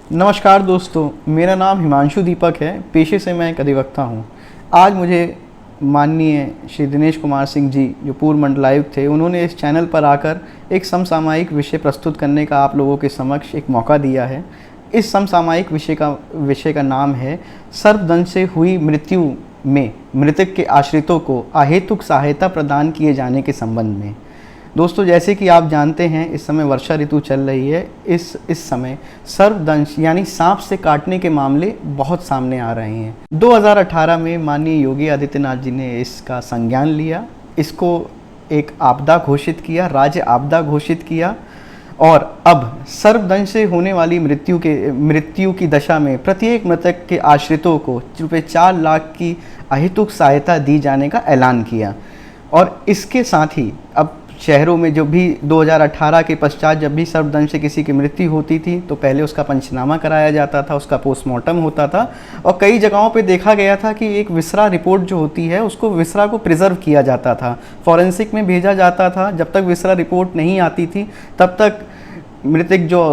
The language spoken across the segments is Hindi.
नमस्कार दोस्तों, मेरा नाम हिमांशु दीपक है। पेशे से मैं एक अधिवक्ता हूँ। आज मुझे माननीय श्री दिनेश कुमार सिंह जी, जो पूर्व मंडलायुक्त थे, उन्होंने इस चैनल पर आकर एक समसामयिक विषय प्रस्तुत करने का आप लोगों के समक्ष एक मौका दिया है। इस समसामयिक विषय का नाम है सर्पदंश से हुई मृत्यु में मृतक के आश्रितों को अहेतुक सहायता प्रदान किए जाने के संबंध में। दोस्तों, जैसे कि आप जानते हैं, इस समय वर्षा ऋतु चल रही है। इस समय सर्पदंश यानी सांप से काटने के मामले बहुत सामने आ रहे हैं। 2018 में माननीय योगी आदित्यनाथ जी ने इसका संज्ञान लिया, इसको एक आपदा घोषित किया, राज्य आपदा घोषित किया और अब सर्पदंश से होने वाली मृत्यु की दशा में प्रत्येक मृतक के आश्रितों को रुपये 4 लाख की अहेतुक सहायता दी जाने का ऐलान किया। और इसके साथ ही अब शहरों में जो भी 2018 के पश्चात जब भी सर्पदंश से किसी की मृत्यु होती थी तो पहले उसका पंचनामा कराया जाता था, उसका पोस्टमार्टम होता था और कई जगहों पे देखा गया था कि एक विसरा रिपोर्ट जो होती है उसको विसरा को प्रिजर्व किया जाता था, फॉरेंसिक में भेजा जाता था। जब तक विसरा रिपोर्ट नहीं आती थी तब तक मृतक जो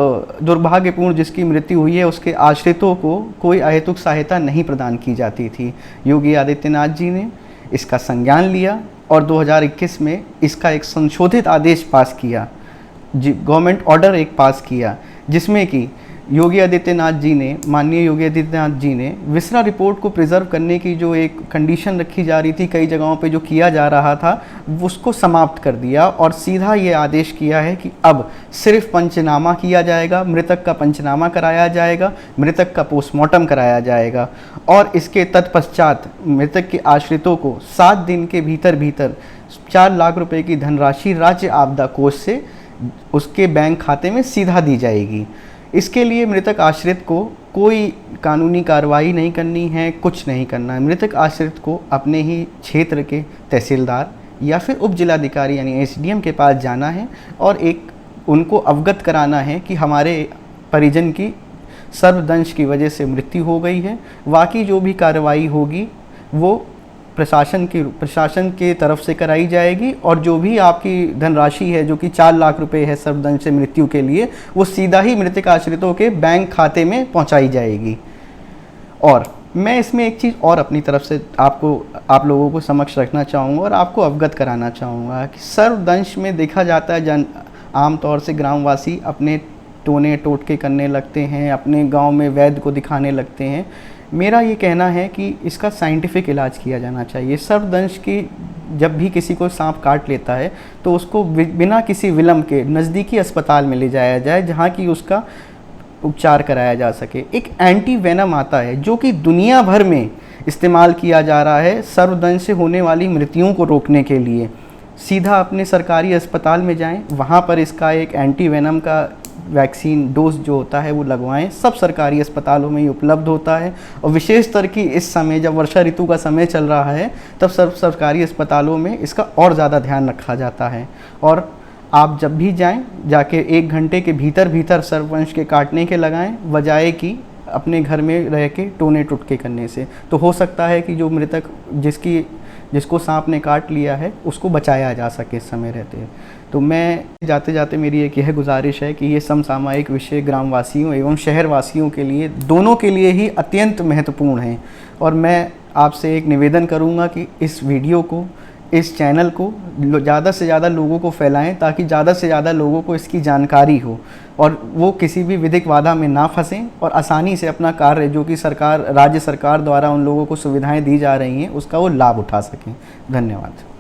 दुर्भाग्यपूर्ण जिसकी मृत्यु हुई है उसके आश्रितों को कोई अहेतुक सहायता नहीं प्रदान की जाती थी। योगी आदित्यनाथ जी ने इसका संज्ञान लिया और 2021 में इसका एक संशोधित आदेश पास किया, गवर्नमेंट ऑर्डर एक पास किया, जिसमें कि माननीय योगी आदित्यनाथ जी ने विसरा रिपोर्ट को प्रिजर्व करने की जो एक कंडीशन रखी जा रही थी, कई जगहों पे जो किया जा रहा था, उसको समाप्त कर दिया और सीधा ये आदेश किया है कि अब सिर्फ पंचनामा किया जाएगा, मृतक का पंचनामा कराया जाएगा, मृतक का पोस्टमार्टम कराया जाएगा और इसके तत्पश्चात मृतक के आश्रितों को 7 दिन के भीतर 4 लाख रुपए की धनराशि राज्य आपदा कोष से उसके बैंक खाते में सीधा दी जाएगी। इसके लिए मृतक आश्रित को कोई कानूनी कार्रवाई नहीं करनी है, कुछ नहीं करना है। मृतक आश्रित को अपने ही क्षेत्र के तहसीलदार या फिर उप जिलाधिकारी यानी एसडीएम के पास जाना है और उनको अवगत कराना है कि हमारे परिजन की सर्पदंश की वजह से मृत्यु हो गई है। बाकी जो भी कार्रवाई होगी वो प्रशासन के तरफ से कराई जाएगी और जो भी आपकी धनराशि है, जो कि 4 लाख रुपए है सर्पदंश से मृत्यु के लिए, वो सीधा ही मृतक आश्रितों के बैंक खाते में पहुंचाई जाएगी। और मैं इसमें एक चीज़ और अपनी तरफ से आप लोगों को समक्ष रखना चाहूँगा और आपको अवगत कराना चाहूँगा कि सर्पदंश में देखा जाता है आमतौर से ग्रामवासी अपने टोने टोटके करने लगते हैं, अपने गाँव में वैद्य को दिखाने लगते हैं। मेरा ये कहना है कि इसका साइंटिफिक इलाज किया जाना चाहिए। सर्पदंश की जब भी किसी को सांप काट लेता है तो उसको बिना किसी विलंब के नज़दीकी अस्पताल में ले जाया जाए, जहाँ की उसका उपचार कराया जा सके। एक एंटी वेनम आता है जो कि दुनिया भर में इस्तेमाल किया जा रहा है सर्पदंश से होने वाली मृत्युओं को रोकने के लिए। सीधा अपने सरकारी अस्पताल में जाएँ, वहाँ पर इसका एक एंटी वेनम का वैक्सीन डोज जो होता है वो लगवाएं। सब सरकारी अस्पतालों में ही उपलब्ध होता है और विशेषतर कि इस समय जब वर्षा ऋतु का समय चल रहा है तब सरकारी अस्पतालों में इसका और ज़्यादा ध्यान रखा जाता है। और आप जब भी जाएं, जाके 1 घंटे के भीतर सर्पदंश के काटने के लगाएं, बजाय कि अपने घर में रह के टोने टुटके करने से। तो हो सकता है कि जो मृतक जिसको सांप ने काट लिया है उसको बचाया जा सके इस समय रहते। तो मैं जाते जाते मेरी एक यह गुजारिश है कि ये समसामयिक विषय ग्रामवासियों एवं शहरवासियों के लिए, दोनों के लिए ही अत्यंत महत्वपूर्ण है। और मैं आपसे एक निवेदन करूँगा कि इस वीडियो को, इस चैनल को ज़्यादा से ज़्यादा लोगों को फैलाएं, ताकि ज़्यादा से ज़्यादा लोगों को इसकी जानकारी हो और वो किसी भी विधिक बाधा में ना फंसें और आसानी से अपना कार्य जो कि राज्य सरकार द्वारा उन लोगों को सुविधाएं दी जा रही हैं उसका वो लाभ उठा सकें। धन्यवाद।